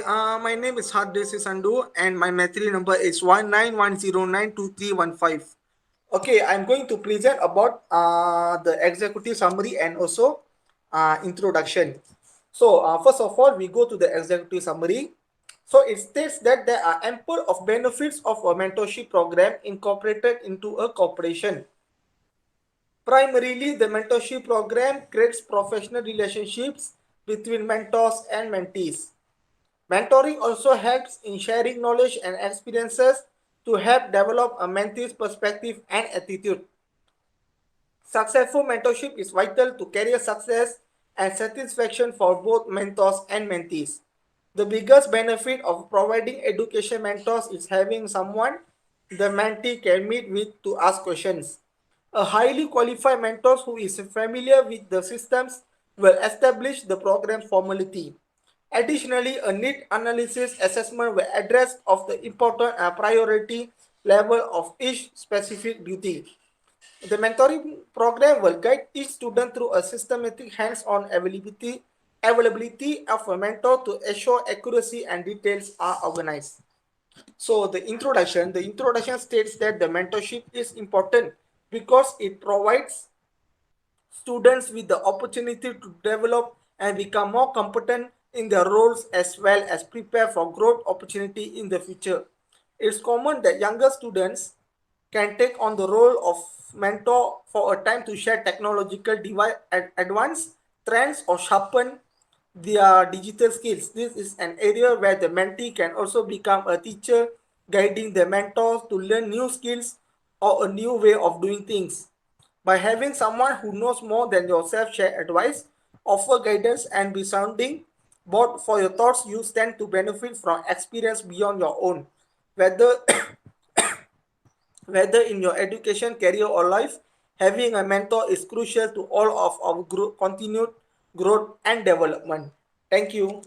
My name is SANDHU and my Mentee number is 1910923115. Okay, I'm going to present about the executive summary and also introduction. So, first of all, we go to the executive summary. So, it states that there are ample of benefits of a mentorship program incorporated into a corporation. Primarily, the mentorship program creates professional relationships between mentors and mentees. Mentoring also helps in sharing knowledge and experiences to help develop a mentee's perspective and attitude. Successful mentorship is vital to career success and satisfaction for both mentors and mentees. The biggest benefit of providing education mentors is having someone the mentee can meet with to ask questions. A highly qualified mentor who is familiar with the systems will establish the program's formality. Additionally, a need analysis assessment will address of the important priority level of each specific duty. The mentoring program will guide each student through a systematic hands-on availability of a mentor to ensure accuracy and details are organized. So the introduction states that the mentorship is important because it provides students with the opportunity to develop and become more competent in their roles as well as prepare for growth opportunity in the future. It's common that younger students can take on the role of mentor for a time to share technological advance trends or sharpen their digital skills. This is an area where the mentee can also become a teacher, guiding the mentors to learn new skills or a new way of doing things. By having someone who knows more than yourself share advice, offer guidance, and be sounding board for your thoughts, you stand to benefit from experience beyond your own. Whether whether in your education, career, or life, having a mentor is crucial to all of our continued growth and development. Thank you.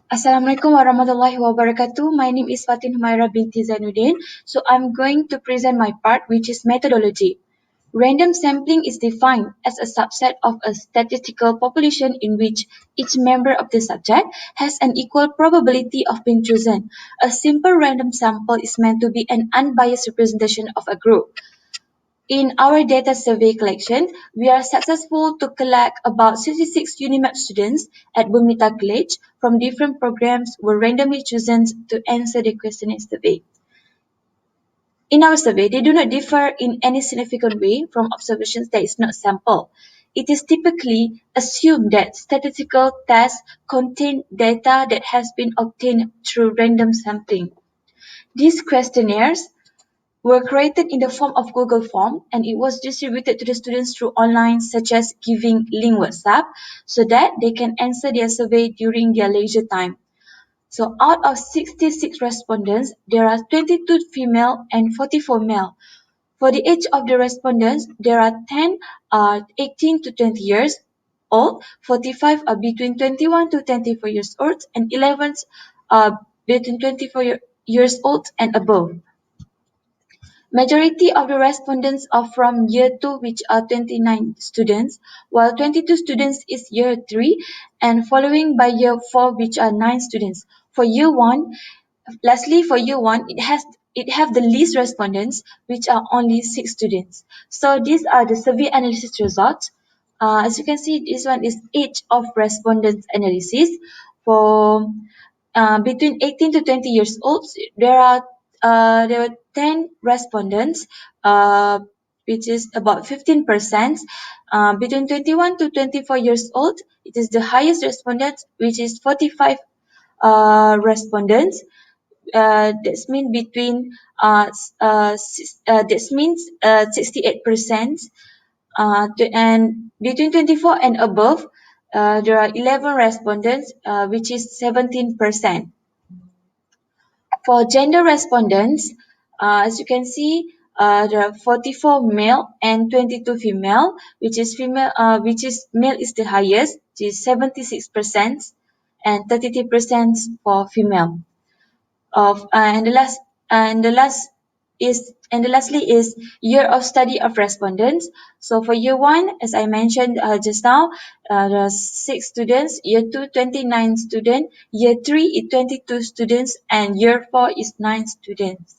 Assalamualaikum warahmatullahi wabarakatuh. My name is HUMAIRAH binti ZAINUDDIN. So I'm going to present my part, which is methodology. Random sampling is defined as a subset of a statistical population in which each member of the subject has an equal probability of being chosen. A simple random sample is meant to be an unbiased representation of a group. In our data survey collection, we are successful to collect about 66 Unimap students at Bumita College from different programs were randomly chosen to answer the questionnaire survey. In our survey, they do not differ in any significant way from observations that is not sample. It is typically assumed that statistical tests contain data that has been obtained through random sampling. These questionnaires were created in the form of Google Form and it was distributed to the students through online such as giving link WhatsApp so that they can answer their survey during their leisure time. So out of 66 respondents, there are 22 female and 44 male. For the age of the respondents, there are 10 are 18 to 20 years old, 45 are between 21 to 24 years old, and 11 are between 24 years old and above. Majority of the respondents are from year 2, which are 29 students, while 22 students is year 3, and following by year 4, which are 9 students. For year 1, lastly for year 1, it have the least respondents, which are only 6 students. So these are the survey analysis results. As you can see, this one is age of respondents analysis. For between 18 to 20 years old, there were 10 respondents, which is about 15%. Between 21 to 24 years old, it is the highest respondents, which is 45 respondents. That means between that means 68%. And between 24 and above, there are 11 respondents, which is 17%. For gender respondents, as you can see, there are 44 male and 22 female, which is male is the highest, which is 76%, and 33% for female. And the last and the lastly is year of study of respondents. So for year 1, as I mentioned just now, there are 6 students, year 2 29 students, year 3 is 22 students, and year 4 is 9 students.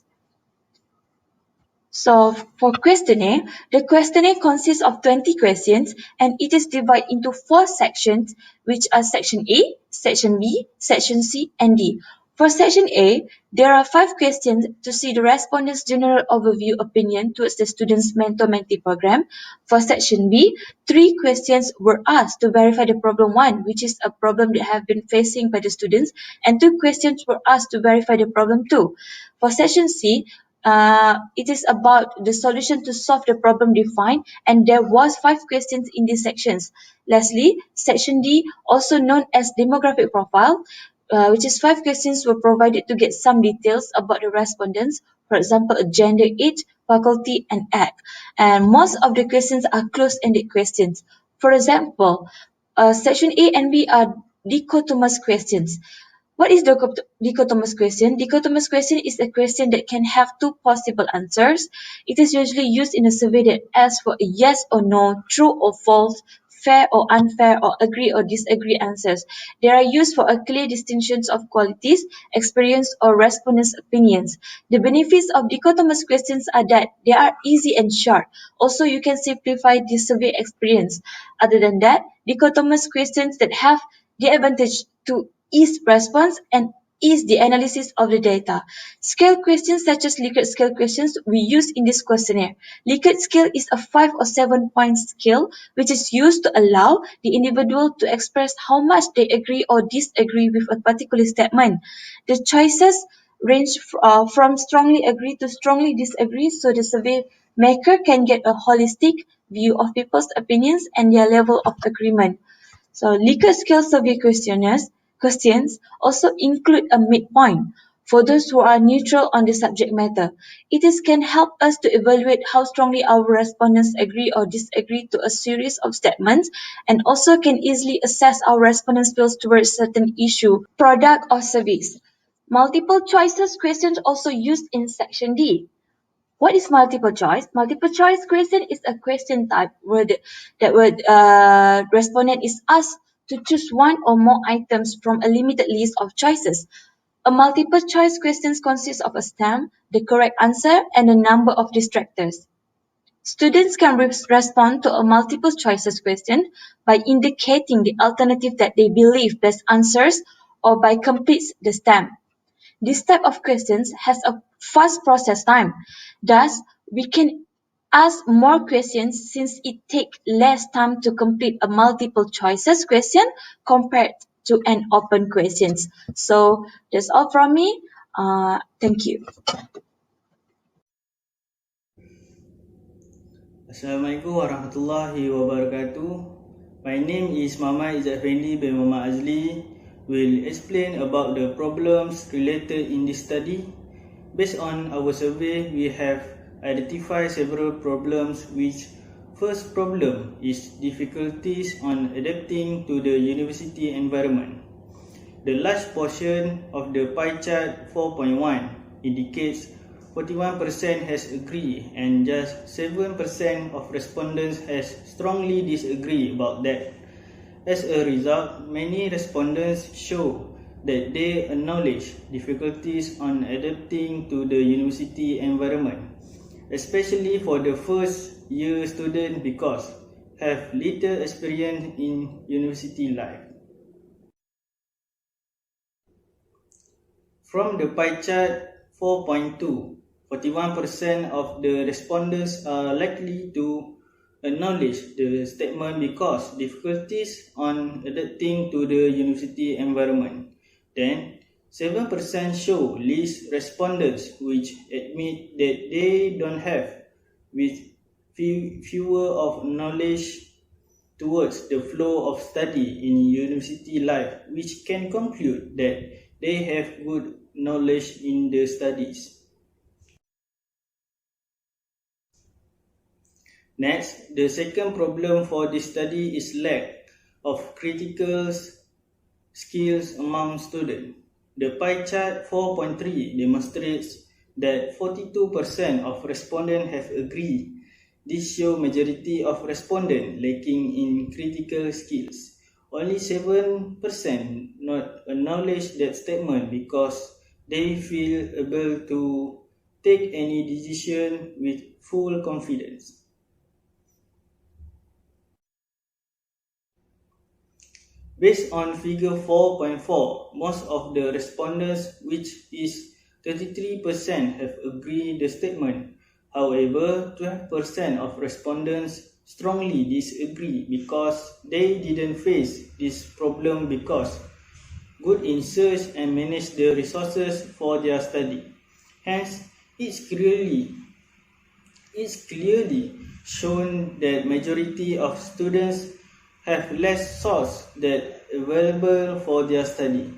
So for questionnaire, the questionnaire consists of 20 questions and it is divided into 4 sections, which are section A, section B, section C, and D. For section A, there are 5 questions to see the respondent's general overview opinion towards the student's mentor-mentee program. For section B, 3 questions were asked to verify the problem 1, which is a problem that have been facing by the students, and 2 questions were asked to verify the problem 2. For section C, it is about the solution to solve the problem defined, and there was 5 questions in these sections. Lastly, section D, also known as demographic profile, which is 5 questions were provided to get some details about the respondents, for example, gender, age, faculty, and age. And most of the questions are close-ended questions. For example, section A and B are dichotomous questions. What is dichotomous question? Dichotomous question is a question that can have 2 possible answers. It is usually used in a survey that asks for a yes or no, true or false, fair or unfair, or agree or disagree answers. They are used for a clear distinction of qualities, experience, or respondents' opinions. The benefits of dichotomous questions are that they are easy and short. Also, you can simplify the survey experience. Other than that, dichotomous questions that have the advantage to ease response and ease the analysis of the data. Scale questions such as Likert scale questions we use in this questionnaire. Likert scale is a 5 or 7 point scale which is used to allow the individual to express how much they agree or disagree with a particular statement. The choices range from strongly agree to strongly disagree, so the survey maker can get a holistic view of people's opinions and their level of agreement. So Likert scale survey questions also include a midpoint for those who are neutral on the subject matter. Can help us to evaluate how strongly our respondents agree or disagree to a series of statements, and also can easily assess our respondents' feels towards certain issue, product, or service. Multiple choices questions also used in section D. What is multiple choice? Multiple choice question is a question type where respondent is asked to choose one or more items from a limited list of choices. A multiple choice question consists of a stem, the correct answer, and a number of distractors. Students can respond to a multiple choices question by indicating the alternative that they believe best answers or by completes the stem. This type of questions has a fast process time. Thus, we can ask more questions since it takes less time to complete a multiple choices question compared to an open questions. So that's all from me. Thank you. Assalamualaikum warahmatullahi wabarakatuh. My name is Muhammad AFFENDY bin Muhammad AZLI. Will explain about the problems related in this study. Based on our survey, we have identified several problems. Which first problem is difficulties on adapting to the university environment. The large portion of the pie chart 4.1 indicates 41% has agreed and just 7% of respondents has strongly disagree about that. As a result, many respondents show that they acknowledge difficulties on adapting to the university environment, especially for the first year student because have little experience in university life. From the pie chart 4.2, 41% of the respondents are likely to acknowledge the statement because difficulties on adapting to the university environment. Then, 7% show least respondents which admit that they don't have with fewer of knowledge towards the flow of study in university life, which can conclude that they have good knowledge in the studies. Next, the second problem for this study is lack of critical skills among students. The pie chart 4.3 demonstrates that 42% of respondents have agreed. This shows majority of respondents lacking in critical skills. Only 7% not acknowledge that statement because they feel able to take any decision with full confidence. Based on figure 4.4, most of the respondents, which is 33%, have agreed the statement. However, 12% of respondents strongly disagree because they didn't face this problem because good in search and manage the resources for their study. Hence, it's clearly shown that majority of students have less source that available for their study.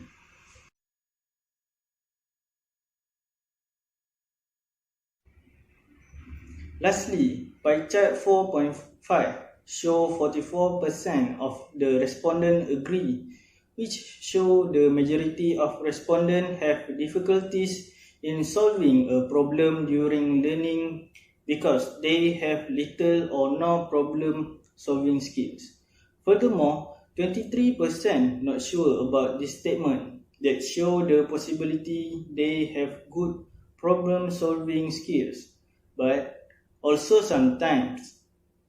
Lastly, pie chart 4.5 show 44% of the respondents agree, which show the majority of respondents have difficulties in solving a problem during learning because they have little or no problem solving skills. Furthermore, 23% not sure about this statement that show the possibility they have good problem solving skills, but also sometimes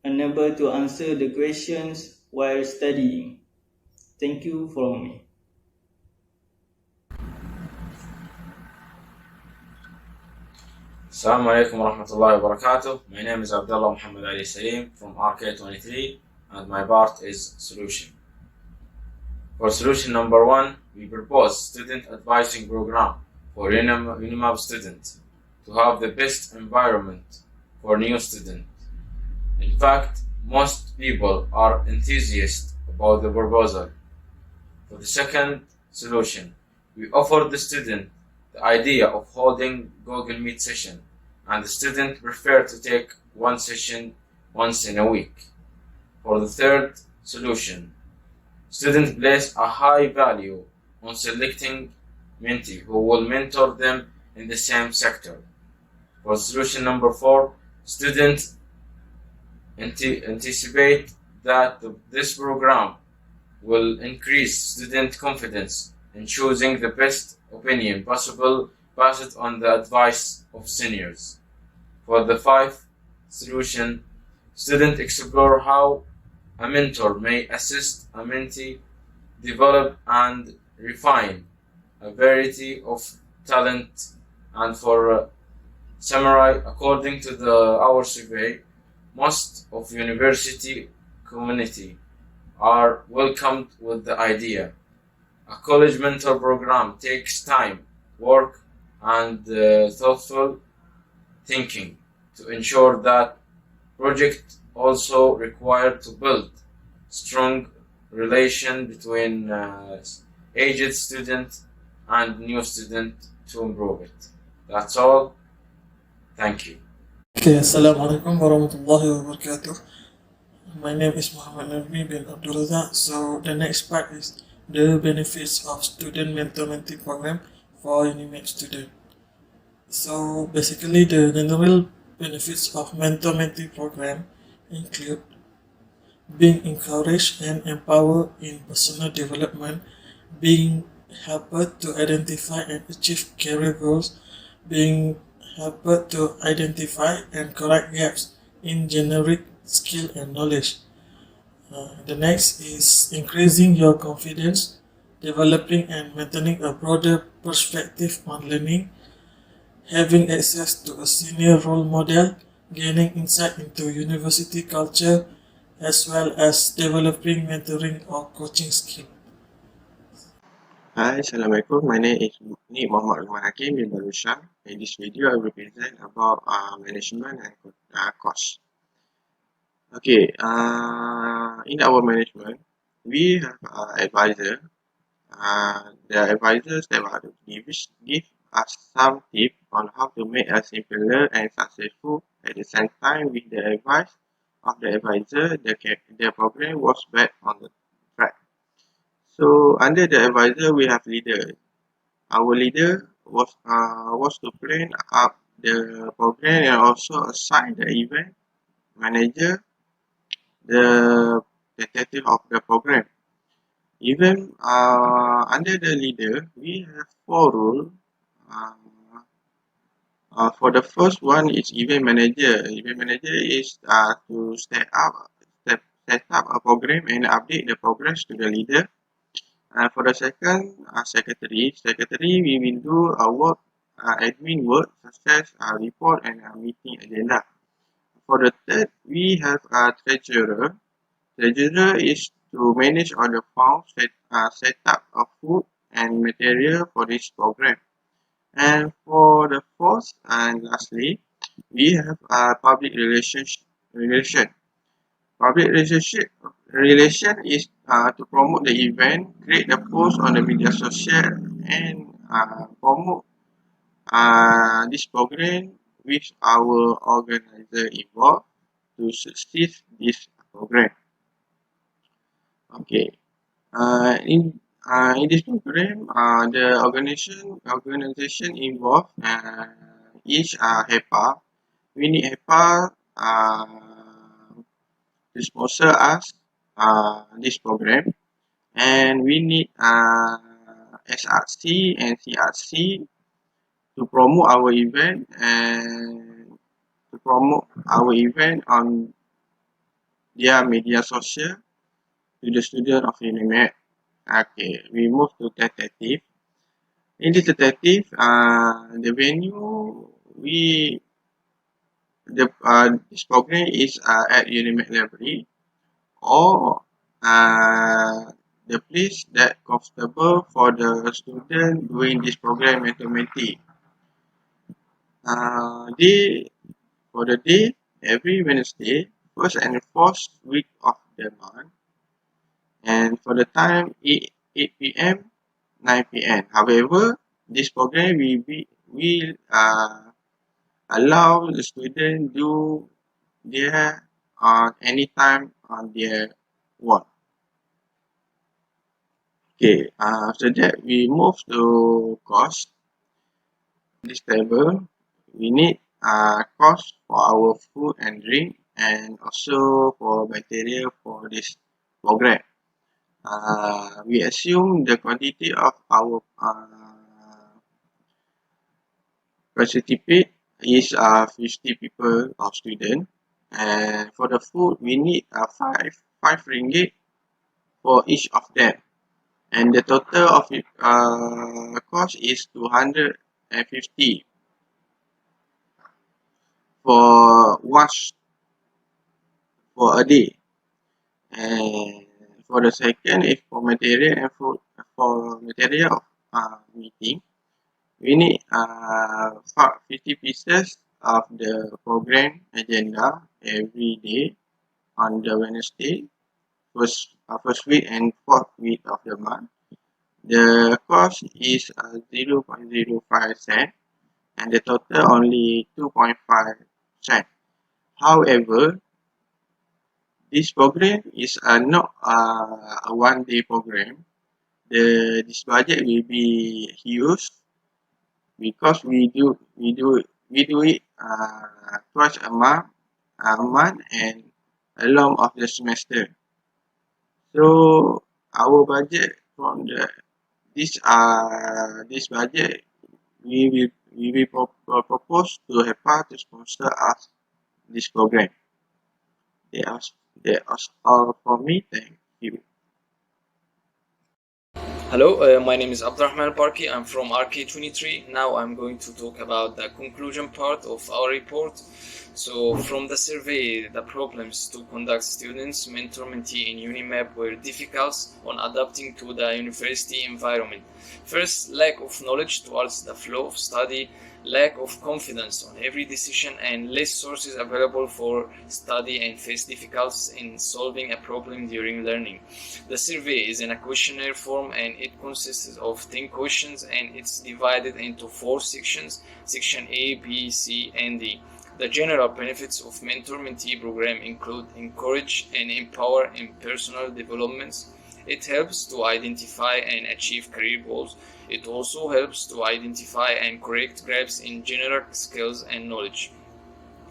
unable to answer the questions while studying. Thank you for me. Assalamu alaikum warahmatullahi wabarakatuh. My name is Abdullah Muhammad Ali SALEEM from RK23 and my part is solution. For solution number 1, we propose student advising program for Unimap students to have the best environment for new students. In fact, most people are enthusiastic about the proposal. For the second solution, we offer the student the idea of holding Google Meet session, and the student prefer to take one session once in a week. For the third solution, students place a high value on selecting Mentee who will mentor them in the same sector. For solution number 4, students anticipate that this program will increase student confidence in choosing the best opinion possible based on the advice of seniors. For the 5th solution, students explore how a mentor may assist a mentee develop and refine a variety of talent. And for summary, according to our survey, most of university community are welcomed with the idea. A college mentor program takes time, work, and thoughtful thinking to ensure that project also required to build strong relation between aged student and new student to improve it. That's all. Thank you. Okay, Assalamualaikum warahmatullahi wabarakatuh. My name is Muhammad bin Abdulrazak. So the next part is the benefits of student mentor-mentee program for Unimap student. So basically the general benefits of mentor-mentee program include being encouraged and empowered in personal development, being helped to identify and achieve career goals, being helped to identify and correct gaps in generic skill and knowledge. The next is increasing your confidence, developing and maintaining a broader perspective on learning, having access to a senior role model, gaining insight into university culture, as well as developing mentoring or coaching skill. Hi, Assalamualaikum. My name is Muhammad Hakim bin BADEROLSHAM. In this video, I will present about management and cost. Okay, in our management, we have advisor. The advisors that will give us some tips on how to make us simpler and successful. At the same time, with the advice of the advisor, the program was back on the track. So under the advisor, we have leader. Our leader was to plan up the program and also assign the event manager the tentative of the program. Even under the leader, we have 4 rules. For the first one is event manager. Event manager is to set up a program and update the progress to the leader. For the second, secretary. Secretary, we will do work, admin work such as report and meeting agenda. For the third, we have a treasurer. Treasurer is to manage all the funds, set up of food and material for this program. And for the fourth and lastly, we have public relation. Public relation is to promote the event, create the post on the media social, and promote this program with our organizer involved to succeed this program. Okay. In this program, the organization involved is HEPA. We need HEPA to sponsor us this program, and we need SRC and CRC to promote our event on their media social to the student of Unimap. Okay, we move to tentative. In the tentative, the venue this program is at Unimap Library or the place that comfortable for the student doing this program Mentee. For the day, every Wednesday, first and fourth week of the month, and for the time 8 p.m. 9 p.m. However, this program will allow the student do their anytime on their work. Okay, after that we move to cost. This table, we need cost for our food and drink, and also for material for this program. We assume the quantity of our participate is 50 people or student, and for the food we need 5 ringgit for each of them, and the total of it cost is 250 for a day. And for the second is for material and food. For material meeting, we need 50 pieces of the program agenda every day on the Wednesday, first week and fourth week of the month. The cost is 0.05 cent, and the total only 2.5 cent. However, this program is not a one-day program. This budget will be used because we do it twice a month and along of the semester. So our budget from this budget we will propose to HEPA to sponsor us this program. That's all for me. Thank you. Hello, my name is Abdurrahman Parki. I'm from RK23. Now I'm going to talk about the conclusion part of our report. So from the survey, the problems to conduct students mentor-mentee in Unimap were difficult on adapting to the university environment. First, lack of knowledge towards the flow of study, lack of confidence on every decision, and less sources available for study, and face difficulties in solving a problem during learning. The survey is in a questionnaire form and it consists of 10 questions, and it's divided into 4 sections, section A, B, C, and D. The general benefits of mentor-mentee program include encourage and empower in personal developments, It helps to identify and achieve career goals. It also helps to identify and correct gaps in general skills and knowledge.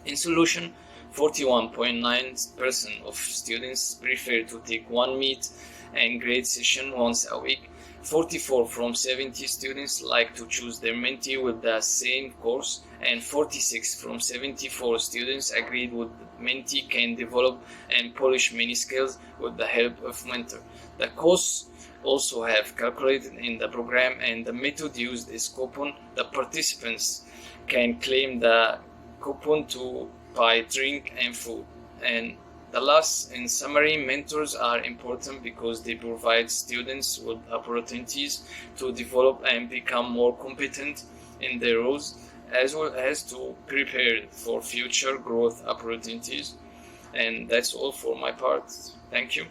In solution, 41.9% of students prefer to take one meet and grade session once a week. 44 from 70 students like to choose their mentee with the same course, and 46 from 74 students agreed with mentee can develop and polish many skills with the help of mentor. The costs also have calculated in the program, and the method used is coupon. The participants can claim the coupon to buy drink and food. And the last, in summary, mentors are important because they provide students with opportunities to develop and become more competent in their roles, as well as to prepare for future growth opportunities. And that's all for my part. Thank you.